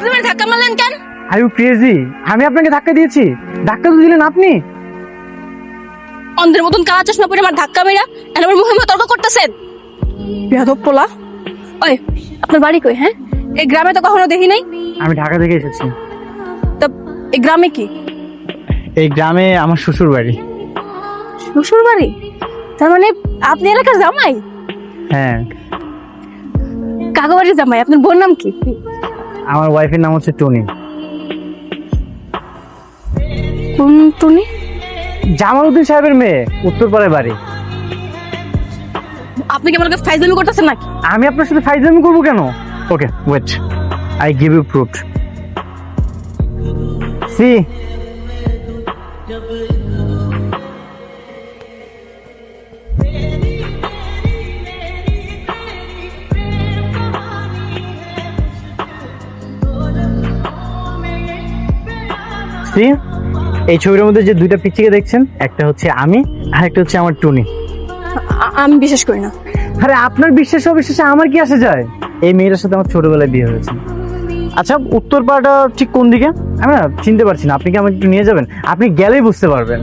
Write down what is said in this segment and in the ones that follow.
আপনি আমার ধাক্কা মারলেন কেন? Are you crazy? আমি আপনাকে ধাক্কা দিয়েছি? ধাক্কা তো দিলেন আপনি। অন্ধের মতন কালা চশমা পরে আমার ধাক্কা মেরা এখন আমার মুখে মুখে তর্ক করতেছেন। বেয়াদব পোলা। ওই আপনার বাড়ি কই? হ্যাঁ, এই গ্রামে তো কখনো দেখি নাই। আমি ঢাকা থেকে এসেছি। তো এই গ্রামে কি? এই গ্রামে আমার শ্বশুর বাড়ি। শ্বশুর বাড়ি? তার মানে আপনি এলাকার জামাই? হ্যাঁ। কাকা বাড়ির জামাই। আপনার বোন নাম কি? আমার ওয়াইফের নাম হচ্ছে টনি। কোন টনি? জামালউদ্দিন সাহেবের মেয়ে, উত্তরপাড়ায় বাড়ি। আপনি কি আমাকে ফাইজলামি করতেছেন নাকি? আমি আপনার সাথে ফাইজলামি করবো কেন? Okay wait, I give you proof. See, see, এই ছবির মধ্যে যে দুইটা পিচ্চিকে দেখছেন, একটা হচ্ছে আমি আর একটা হচ্ছে আমার টুনি। আমি বিশ্বাস করি না। আরে আপনার বিশ্বাস অবিশ্বাসে আমার কি আসে যায়? এই মেয়েটার সাথে আমার ছোটবেলায় বিয়ে হয়েছে। আচ্ছা, উত্তরপাড়াটা ঠিক কোন দিকে? আমি না চিনতে পারছি না, আপনি কি আমাকে একটু নিয়ে যাবেন? আপনি গেলেই বুঝতে পারবেন।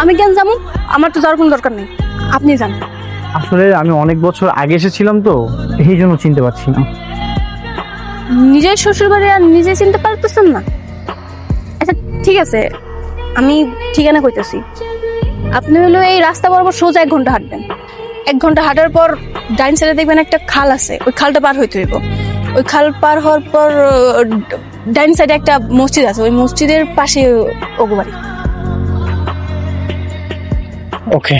আমি কেন যাবো? আমার তো যাওয়ার কোনো দরকার নেই, আপনি যান। আসলে আমি অনেক বছর আগে এসেছিলাম তো, এই জন্য চিনতে পারছি না। নিজের শ্বশুর বাড়ি আর নিজে চিনতে পারতেছেন না? আচ্ছা ঠিক আছে, আমি ঠিকানা কইতেছি। আপনি হলো এই রাস্তা বরাবর সোজা 1 ঘন্টা হাঁটবেন। 1 ঘন্টা হাঁটার পর ডাইন সাইডে দেখবেন একটা খাল আছে, ওই খালটা পার হইতে হইব। ওই খাল পার হওয়ার পর ডাইন সাইডে একটা মসজিদ আছে, ওই মসজিদের পাশে ওগো বাড়ি। ওকে।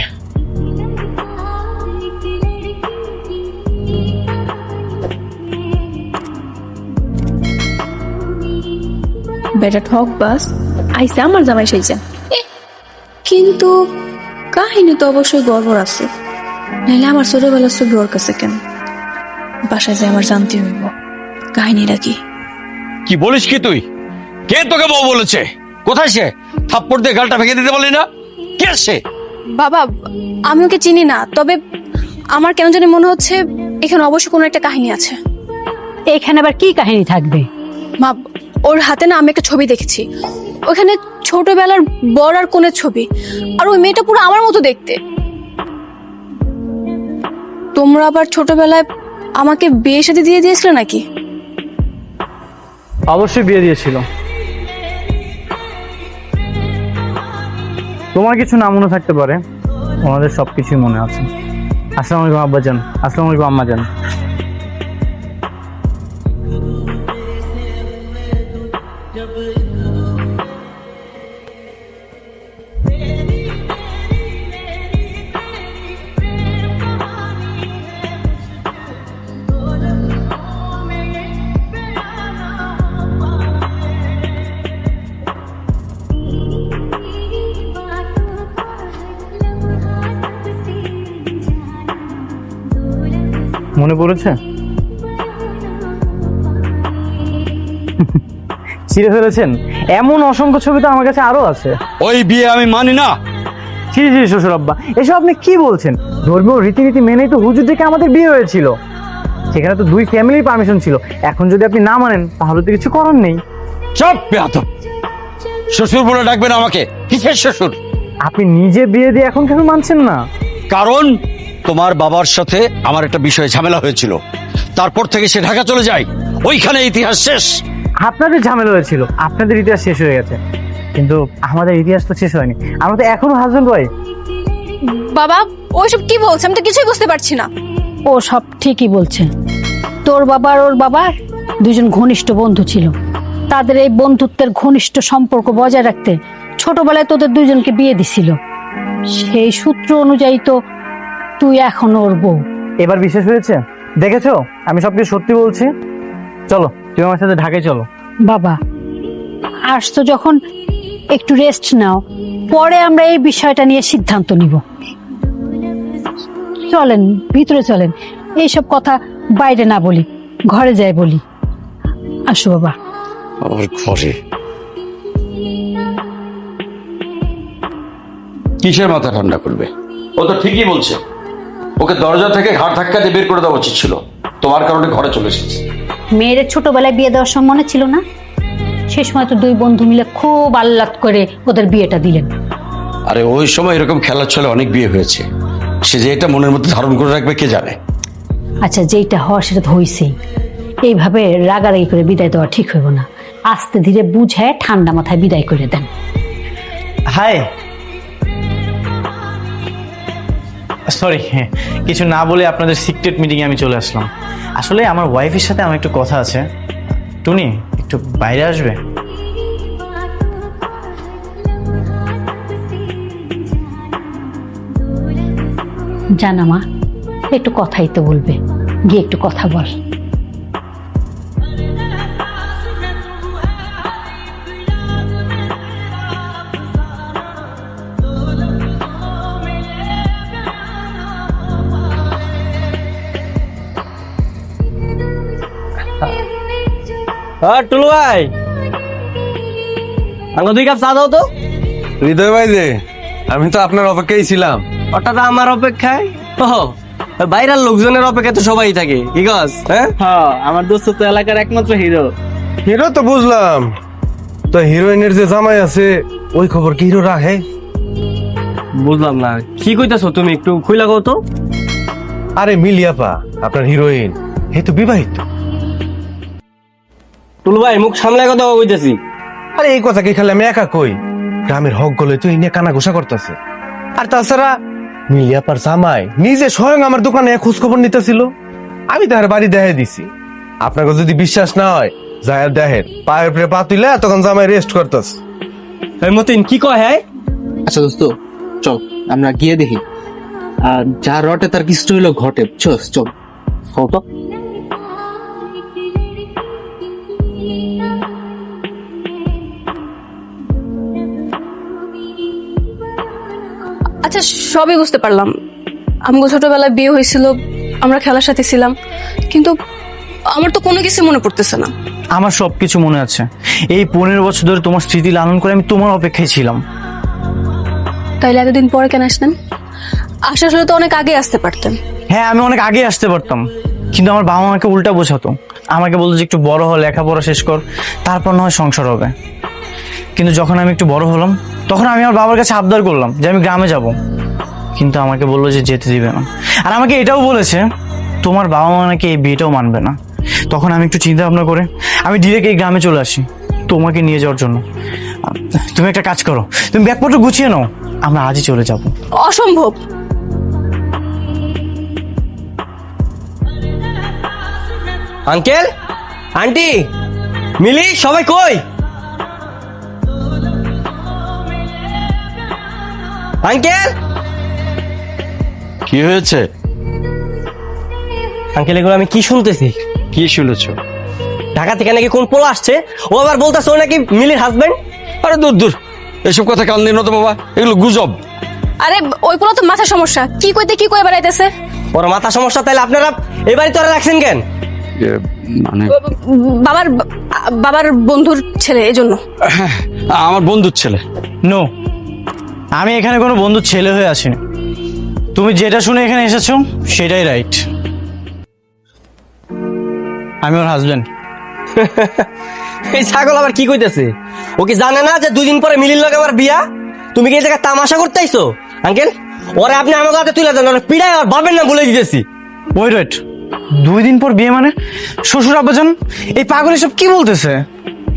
বেটা ঠক বাস আইসে আমার জামাই সাইজা। কিন্তু কাহিনী তো অবশ্যই গড়বড় আছে, নাহলে আমার ছোটবেলার ছবি ওর কাছে কেন? বাসায় যে আমার জানতে হইব কাহিনীটা কি। কি বলিস কি তুই? কে তোকে বউ বলেছে? কোথায় সে? থাপ্পড় দিয়ে গালটা ভেঙে দিতে বলি না? কে সে? বাবা, আমি ওকে চিনি না, তবে আমার কেন জানি মনে হচ্ছে এখানে অবশ্যই কোনো একটা কাহিনী আছে। এখানে আবার কি কাহিনী থাকবে? মা, ওর হাতে না আমি একটা ছবি দেখেছি, ওখানে ছোটবেলার বর আর কোনের ছবি, আর ওই মেয়েটা পুরো আমার মতো দেখতে। তোমরা আবার ছোটবেলায় আমাকে বিয়ে শাদী দিয়ে দিয়েছিলে নাকি? অবশ্যই বিয়ে দিয়েছিল। তোমার কিছু না মনে থাকতে পারে, ওনাদের সবকিছুই মনে আছে। আসসালামু আলাইকুম আব্বাজান। আসসালামু আলাইকুম আম্মাজান। মনে পড়েছে? চিড়ে ফেলেছেন? এমন অসংখ্য ছবি তো আমার কাছে আরো আছে। ওই বিয়ে আমি মানি না। জি জি শ্বশুর আব্বা, এসব আপনি কি বলছেন? ধর্মীয় রীতিনীতি মেনেই তো হুজুর থেকে আমাদের বিয়ে হয়েছিল। সেখানে তো 2 ফ্যামিলির পারমিশন ছিল। এখন যদি আপনি না মানেন তাহলে তো কিছু করার নেই। চুপ বেয়াদব! শ্বশুর বলে ডাকবেন আমাকে? কিসের শ্বশুর? আপনি নিজে বিয়ে দিয়ে এখন কেন মানছেন না? কারণ তোমার বাবার সাথে আমার একটা বিষয়ে ঝামেলা হয়েছিল, তারপর থেকে সে ঢাকা চলে যায়। ওইখানে ইতিহাস শেষ। আপনাদের ঝামেলা হয়েছিল, আপনাদের ইতিহাস শেষ হয়ে গেছে, কিন্তু আমাদের ইতিহাস তো শেষ হয়নি। আমরা তো এখনো হাজবেন্ড ওয়াইফ। বাবা, ওইসব কি বলছে? আমি তো কিছুই বুঝতে পারছি না। ও সব ঠিকই বলছে। তোর বাবা আর ওর বাবার 2জন ঘনিষ্ঠ বন্ধু ছিল। তাদের এই বন্ধুত্বের ঘনিষ্ঠ সম্পর্ক বজায় রাখতে ছোটবেলায় তোদের 2জনকে বিয়ে দিছিল। সেই সূত্র অনুযায়ী তো তুই এখন ওর বউ। এবার বিশ্বাস হয়েছে? দেখেছো আমি সবকিছু সত্যি বলছি। চলো তুমি আমার সাথে ঢাকায় চলো। বাবা, আসতো যখন একটু রেস্ট নাও, পরে আমরা এই বিষয়টা নিয়ে সিদ্ধান্ত নিব। চলেন ভিতরে চলেন, এইসব কথা বাইরে না বলি, ঘরে যাই বলি। আসো বাবা। আমার ঘরে কিসের মাথা ঠান্ডা করবে? ও তো ঠিকই বলছে। ওকে দরজা থেকে ঘাট ধাক্কা দিয়ে বের করে দেওয়া উচিত ছিল। তোমার কারণে ঘরে চলে এসেছে। মেয়ের ছোটবেলায় বিয়ে দেওয়ার সময় মনে ছিল না? সে সময় তো দুই বন্ধু মিলে খুব আহ্লাদ করে ওদের বিয়েটা দিলেন। আরে ওই সময় এরকম খেলার ছলে অনেক বিয়ে হয়েছে, সে যে এটা মনের মধ্যে ধারণ করে রাখবে কে জানে। আচ্ছা, যেইটা হওয়ার সেটা তো হইছেই। এইভাবে রাগারাগি করে বিদায় দেওয়া ঠিক হইব না। আস্তে ধীরে বুঝায় ঠান্ডা মাথায় বিদায় করে দেন। হাই, সরি, কিছু না বলে আপনাদের সিক্রেট মিটিংয়ে আমি চলে আসলাম। আসলে আমার ওয়াইফের সাথে আমার একটু কথা আছে। টুনি, একটু বাইরে আসবে? জানা মা, একটু কথাই তো বলবে, গিয়ে একটু কথা বল। টুলু ভাই, আমাকে 2 কাপ চা দাও তো। হৃদয় ভাই যে, আমি তো আপনার অপেক্ষায় ছিলাম। হঠাৎ আমার অপেক্ষায়? বাইরের লোকজনের অপেক্ষায় তো সবাই থাকে, কি গাছ? হ্যাঁ, আমার দোস্ত তো এলাকার একমাত্র হিরো। হিরো তো বুঝলাম, তো হিরোইনের যে জামাই আছে ওই খবর কি হিরো রাখে? বুঝলাম না, কি কইতাছো তুমি? একটু খুইলা কও তো। আরে মিলিয়াপা, আপনার হিরোইন হে তো বিবাহিত। টুলু ভাই, মুখ সামলায় কথা কইতেছি। আরে এই কথা কি খালি আমি একা কই? গ্রামের হক গলে তো এই নিয়ে কানা ঘোষা করতেছে। আর তাছাড়া মিলিয়াপার জামাই নিজে স্বয়ং আমার দোকানে খোঁজ খবর নিতেছিল। আমি তার বাড়ি দেখাই দিছি। আপনাকে যদি বিশ্বাস না হয় যায়ের দেখেন, পায়ের উপরে পা তুলে তখন জামাই রেস্ট করতেছে। এই মতিন কি কয়? হ্যাঁ, আচ্ছা দোস্ত, চল আমরা গিয়ে দেখি। আর যা রটে তার কিছু হইলো ঘটে, চল চল। কও তো। আচ্ছা, সবই বুঝতে পারলাম। আমগো ছোটবেলায় বিয়ে হয়েছিল, আমরা খেলার সাথে ছিলাম, কিন্তু আমার তো কোনো কিছু মনে পড়তেছে না। আমার সব কিছু মনে আছে। এই 15 বছর ধরে তোমার স্মৃতি লালন করে আমি তোমার অপেক্ষায় ছিলাম। তাইলে এতদিন পরে কেন আসলেন? আসার হলে তো অনেক আগে আসতে পারতেন। হ্যাঁ, আমি অনেক আগে আসতে পারতাম, কিন্তু আমার বাবা আমাকে উল্টা বোঝাতো। আমাকে বলতো যে একটু বড় হ, লেখাপড়া শেষ কর, তারপর না হয় সংসার হবে। কিন্তু যখন আমি একটু বড় হলাম, তখন আমি আমার বাবার কাছে আবদার করলাম যে আমি গ্রামে যাব, কিন্তু আমাকে বললো যে যেতে দিবে না। আর আমাকে এটাও বলেছে তোমার বাবা মা নাকি এই বিয়েটাও মানবে না। তখন আমি একটু চিন্তা ভাবনা করে আমি ডিরেক্ট এই গ্রামে চলে আসি তোমাকে নিয়ে যাওয়ার জন্য। তুমি একটা কাজ করো, তুমি ব্যাগপত্র গুছিয়ে নাও, আমরা আজই চলে যাব। অসম্ভব। আঙ্কেল, আন্টি, মিলি, সবাই কই? আঙ্কেল, কি হয়েছে? আঙ্কেল, এগুলো আমি কি শুনতেছি? কি শুনেছো? ঢাকা থেকে নাকি কোন পোলা আসছে, ও আবার বলতেছে ও নাকি মিলির হাজবেন্ড। আরে দূর দূর, এসব কথা কান দিন তো বাবা, এগুলো গুজব। আরে ওই কোনো তো মাথা সমস্যা, কি কইতে কি কই বেড়াইতেছে। ওর মাথা সমস্যা, তাইলে আপনারা এই বাড়িতে ওরা রাখছেন কেন? মানে বাবার বাবার বন্ধুর ছেলে, এজন্য। আমার বন্ধুর ছেলে। নো, আমি এখানে কোনো বন্ধুর ছেলে হয়ে আসিনি। তুমি যেটা শুনে এখানে এসেছো সেটাই রাইট। আমি ওর হাজবেন্ড। এই ছাগল আবার কি কইতেছে? ও কি জানে না যে 2 দিন পরে মিলির লগে আমার বিয়া? তুমি কি এই জায়গায় তামাশা করতে আইছো? আঙ্কেল, ওরে আপনি আমার হাতে তুলে দেন, ওরে পিড়াই আর বাবেন না বলে দিতেছি। ওয়েট, 2 দিন পর বিয়ে মানে? শ্বশুর আব্বাজান, এই পাগল সব কি বলতেছে?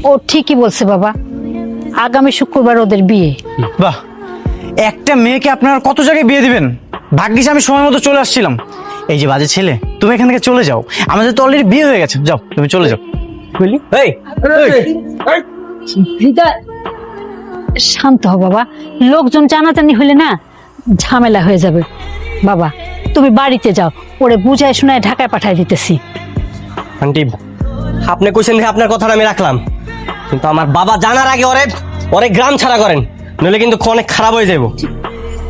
ও ঠিকই বলছে বাবা, আগামী শুক্রবার ওদের বিয়ে। বাহ, একটা মেয়েকে আপনারা কত জায়গায় বিয়ে দিবেন। ভাগ্যিস আমি সময় মতো চলে আসছিলাম। এই যে বাজে ছেলে, তুমি এখান থেকে চলে যাও, আমাদের তো অলরেডি বিয়ে হয়ে গেছে। যাও, তুমি চলে যাও। এই, শান্ত হ বাবা, লোকজন জানাজানি হইলে না ঝামেলা হয়ে যাবে। বাবা, তুমি বাড়িতে যাও, ওরে বুঝায় শোনায় ঢাকায় পাঠায় দিতেছি। আন্টি, আপনি কইছেন যে আপনার কথাটা আমি রাখলাম, কিন্তু আমার বাবা জানার আগে ওরে ওরে গ্রাম ছাড়া করেন, নইলে কিন্তু অনেক খারাপ হয়ে যাবো।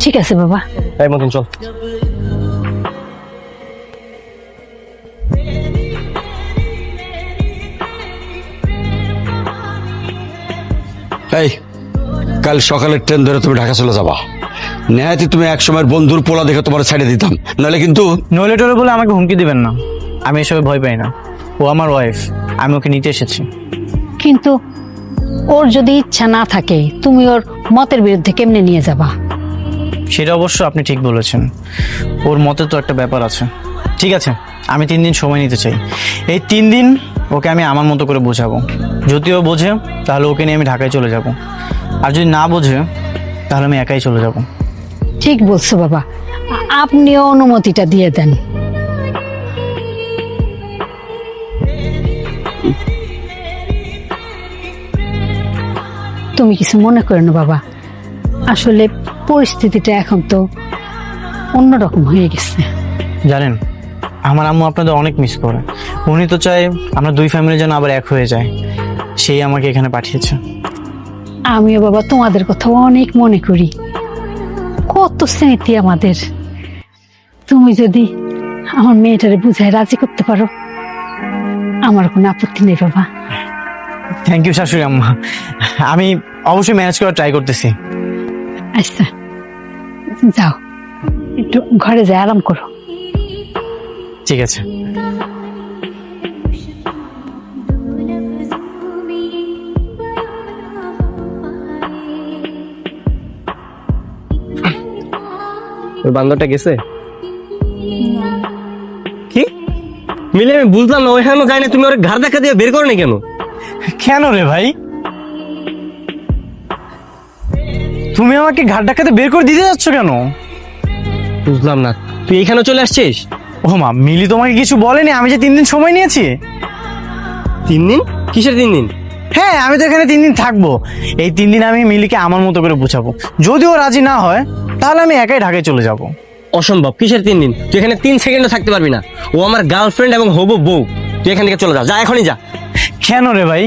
ঠিক আছে বাবা। এই মতন চল। এই, কাল সকালের ট্রেন ধরে তুমি ঢাকা চলে যাবা। নেহাতি তুমি এক সময়ের বন্ধুর পোলা দেখে তোমার ছেড়ে দিতাম, নাহলে কিন্তু। নইলে টলে বলে আমাকে হুমকি দিবেন না, আমি এসবে ভয় পাই না। ও আমার ওয়াইফ, আমি ওকে নিতে এসেছি। কিন্তু ওর যদি ইচ্ছা না থাকে, তুমি ওর মতের বিরুদ্ধে কেমনে নিয়ে যাবা? সেটা অবশ্য আপনি ঠিক বলেছেন, ওর মতে তো একটা ব্যাপার আছে। ঠিক আছে, আমি 3 দিন সময় নিতে চাই। এই 3 দিন ওকে আমি আমার মতো করে বোঝাবো। যদি ও বোঝে তাহলে ওকে নিয়ে আমি ঢাকায় চলে যাব, আর যদি না বোঝে তাহলে আমি একাই চলে যাব। ঠিক বলছো বাবা, আপনিও অনুমতিটা দিয়ে দেন। তুমি কিছু মনে করো না বাবা, আসলে পরিস্থিতিটা এখন তো অন্যরকম হয়ে গেছে। জানেন, আমার আম্মু আপনাদের অনেক মিস করে। উনি তো চায় আমরা 2 ফ্যামিলি যেন আবার এক হয়ে যায়, সেই আমাকে এখানে পাঠিয়েছে। আমিও বাবা তোমাদের কথা অনেক মনে করি, কত স্মৃতি আমাদের। তুমি যদি আমার মেয়েটারে বুঝায় রাজি করতে পারো, আমার কোনো আপত্তি নেই বাবা। থ্যাংক ইউ শাশুড়ি আম্মা, আমি অবশ্যই ম্যানেজ করার ট্রাই করতেছি। আচ্ছা যাও, একটু ঘরে যাই আরাম করো। ঠিক আছে। ওই বান্দরটা গেছে কি? মিলি আমি বুঝলাম না, ওইখানে যাই না, তুমি ওর ঘাড় দেখা দিয়ে বের করো না কেন? কেন রে ভাই, তুমি আমাকে ঘাট ডাকাতে বের করে দিতে যাচ্ছ কেন? বুঝলাম না, তুই এখানে চলে আসছিস? ও মা, মিলি তোমাকে কিছু বলেনি আমি যে 3 দিন সময় নিয়েছি? 3 দিন? কিসের 3 দিন? হ্যাঁ, আমি তো এখানে 3 দিন থাকবো। এই 3 দিন আমি মিলিকে আমার মতো করে বোঝাবো। যদি ও রাজি না হয় তাহলে আমি একাই ঢাকায় চলে যাব। অসম্ভব, কিসের 3 দিন? তুই এখানে 3 সেকেন্ডও থাকতে পারবি না। ও আমার গার্লফ্রেন্ড এবং হবু বউ। তুই এখান থেকে চলে যা, যা এখনই যা। কেন রে ভাই,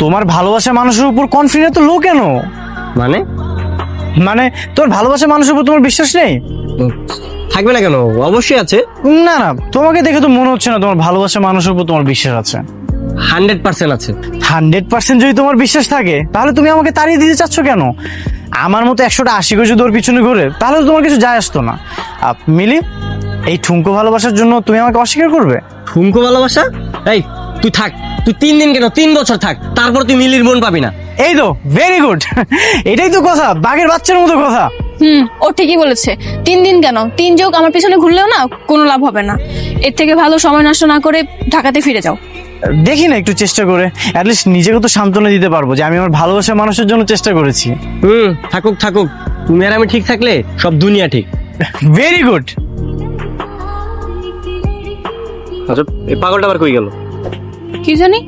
তোমার ভালোবাসা মানুষের উপর কনফিডেন্স তো লো কেন? মানে মানে তোর ভালোবাসা মানুষের উপর তোমার বিশ্বাস নেই? থাকবে না কেন? অবশ্যই আছে। না না, তোমাকে দেখে তো মনে হচ্ছে না তোমার ভালোবাসা মানুষের উপর তোমার বিশ্বাস আছে। 100% আছে। 100% যদি তোমার বিশ্বাস থাকে তাহলে তুমি আমাকে তাড়িয়ে দিতে চাচ্ছ কেন? আমার মতো 100টা আশিক যদি ওর পিছনে ঘুরে তাহলে তো তোমার কিছু যায় আসতো না। মিলি, এই ঠুনকো ভালোবাসার জন্য তুমি আমাকে অস্বীকার করবে? ঠুনকো ভালোবাসা? এই তুই থাক, তুই 3 দিন কেন 3 বছর থাক, তারপর তুই মিলির বোন পাবি না। এই তো ভেরি গুড, এটাই তো কথা, বাঘের বাচ্চার মতো কথা। ও ঠিকই বলেছে। 3 দিন কেন, 3 যোগ আমার পিছনে ঘুরলেও না কোনো লাভ হবে না। এর থেকে ভালো সময় নষ্ট না করে ঢাকাতে ফিরে যাও। দেখি না একটু চেষ্টা করে, অ্যাটলিস্ট নিজেকে তো সান্ত্বনা দিতে পারবো যে আমি আমার ভালোবাসার মানুষের জন্য চেষ্টা করেছি। থাকুক থাকুক, তুমি আর আমি ঠিক থাকলে সব দুনিয়া ঠিক। Very good. আচ্ছা, এই পাগলটা আবার কই গেল? কি জানি।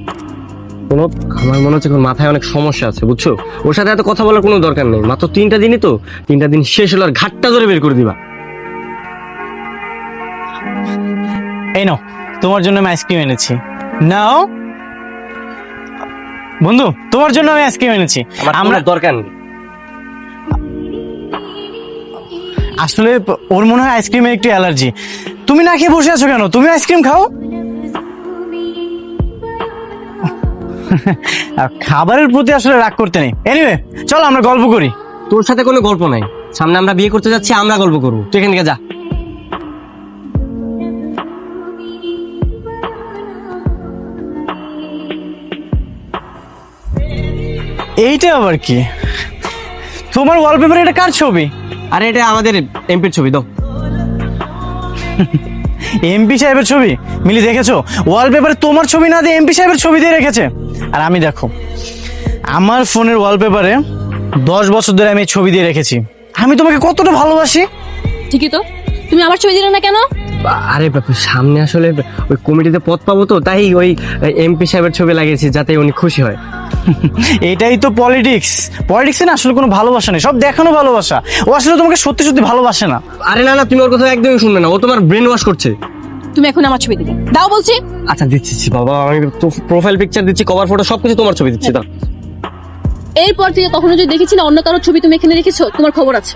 কোনো, আমার মনে হচ্ছে মাথায় অনেক সমস্যা আছে, বুঝছো? ওর সাথে এত কথা বলার কোনো দরকার নেই। মাত্র 3টা দিনই তো, 3টা দিন শেষ হলো আর ঘাটটা ধরে বের করে দিবা। এই নাও, তোমার জন্য আমি আইসক্রিম এনেছি। নাও বন্ধু, তোমার জন্য আমি আইসক্রিম এনেছি। আমরা দরকার নেই। আসলে ওর মনে হয় আইসক্রিমের একটু অ্যালার্জি। তুমি না খেয়ে বসে আছো কেন? তুমি আইসক্রিম খাও। আর খাবারের প্রতি আসলে রাগ করতে নেই। এনিওয়ে, চলো আমরা গল্প করি। তোর সাথে কোনো গল্প নাই, সামনে আমরা বিয়ে করতে যাচ্ছি, আমরা গল্প করবো। তুই এখান থেকে যা। এইটা আবার কি? তোমার ওয়ালপেপারে এটা কার ছবি? আরে এটা আমাদের এমপির ছবি। দাও। এমপি সাহেবের ছবি? মিলি দেখেছো, ওয়ালপেপারে তোমার ছবি না দিয়ে এমপি সাহেবের ছবি দিয়ে রেখেছে। আর আমি দেখো, আমার ফোনের ওয়ালপেপারে 10 বছর ধরে আমি এই ছবি দিয়ে রেখেছি। আমি তোমাকে কতটা ভালোবাসি। ঠিকই তো, তুমি আমার ছবি দিলে না কেন? আরে বাপু, সামনে আসলে ওই কমিটিতে পদ পাবো তো, তাই ওই এমপি সাহেবের ছবি লাগিয়েছি যাতে উনি খুশি হয়। এটাই তো পলিটিক্স। পলিটিক্সে না আসলে কোনো ভালোবাসা নেই, সব দেখানো ভালোবাসা। ও আসলে তোমাকে সত্যি সত্যি ভালোবাসে না। আরে না না, তুমি ওর কথা একদমই শুনবে না, ও তোমার ব্রেন ওয়াশ করছে। তুমি এখন আমার ছবি দিবে, দাও বলছি। আচ্ছা দিচ্ছি বাবা, আমি প্রোফাইল পিকচার দিচ্ছি, কভার ফটো সবকিছু তোমার ছবি দিচ্ছি। দাও। এরপর থেকে কখনো যদি দেখেছি না অন্য কারোর ছবি তুমি এখানে রেখেছো, তোমার খবর আছে।